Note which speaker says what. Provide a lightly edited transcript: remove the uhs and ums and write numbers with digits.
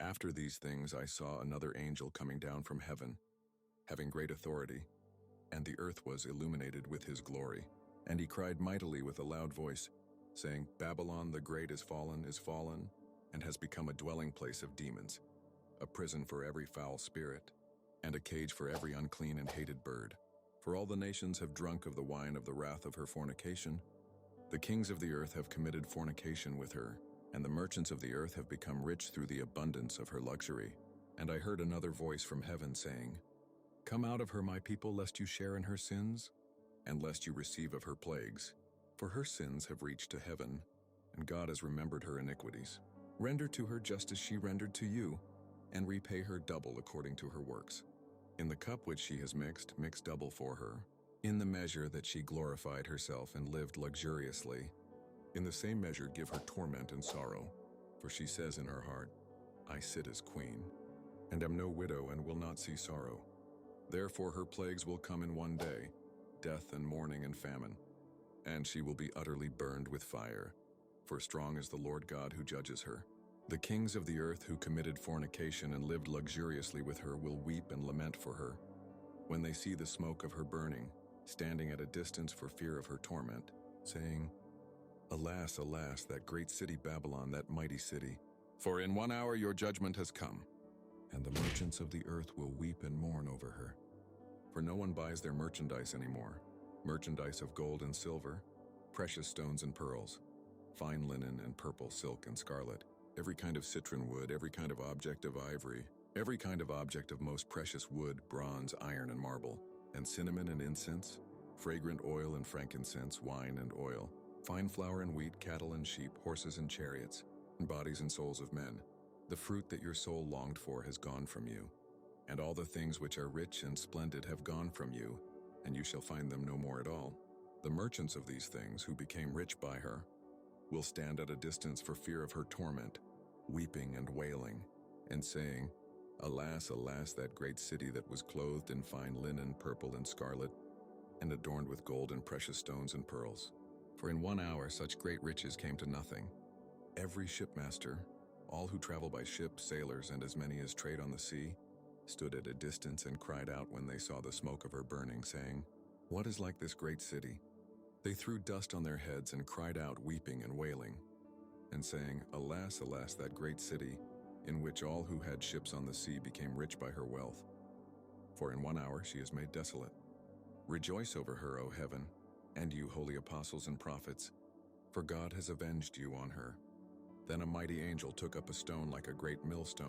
Speaker 1: After these things I saw another angel coming down from heaven, having great authority, and the earth was illuminated with his glory. And he cried mightily with a loud voice, saying, Babylon the great is fallen, and has become a dwelling place of demons, a prison for every foul spirit, and a cage for every unclean and hated bird. For all the nations have drunk of the wine of the wrath of her fornication. The kings of the earth have committed fornication with her, and the merchants of the earth have become rich through the abundance of her luxury. And I heard another voice from heaven saying, Come out of her, my people, lest you share in her sins, and lest you receive of her plagues. For her sins have reached to heaven, and God has remembered her iniquities. Render to her just as she rendered to you, and repay her double according to her works. In the cup which she has mixed, mix double for her. In the measure that she glorified herself and lived luxuriously, in the same measure give her torment and sorrow. For she says in her heart, I sit as queen, and am no widow and will not see sorrow. Therefore her plagues will come in one day, death and mourning and famine, and she will be utterly burned with fire, for strong is the Lord God who judges her. The kings of the earth who committed fornication and lived luxuriously with her will weep and lament for her, when they see the smoke of her burning, standing at a distance for fear of her torment, saying, Alas, alas, that great city Babylon, that mighty city, for in 1 hour your judgment has come. And the merchants of the earth will weep and mourn over her. For no one buys their merchandise anymore, merchandise of gold and silver, precious stones and pearls, fine linen and purple silk and scarlet, every kind of citron wood, every kind of object of ivory, every kind of object of most precious wood, bronze, iron, and marble, and cinnamon and incense, fragrant oil and frankincense, wine and oil, fine flour and wheat, cattle and sheep, horses and chariots, and bodies and souls of men. The fruit that your soul longed for has gone from you, and all the things which are rich and splendid have gone from you, and you shall find them no more at all. The merchants of these things, who became rich by her, will stand at a distance for fear of her torment, weeping and wailing, and saying, Alas, alas, that great city that was clothed in fine linen, purple and scarlet, and adorned with gold and precious stones and pearls. For in 1 hour such great riches came to nothing. Every shipmaster, all who travel by ship, sailors, and as many as trade on the sea, stood at a distance and cried out when they saw the smoke of her burning, saying, What is like this great city? They threw dust on their heads and cried out, weeping and wailing, and saying, Alas, alas, that great city, in which all who had ships on the sea became rich by her wealth. For in 1 hour she is made desolate. Rejoice over her, O heaven, and you holy apostles and prophets, for God has avenged you on her. Then a mighty angel took up a stone like a great millstone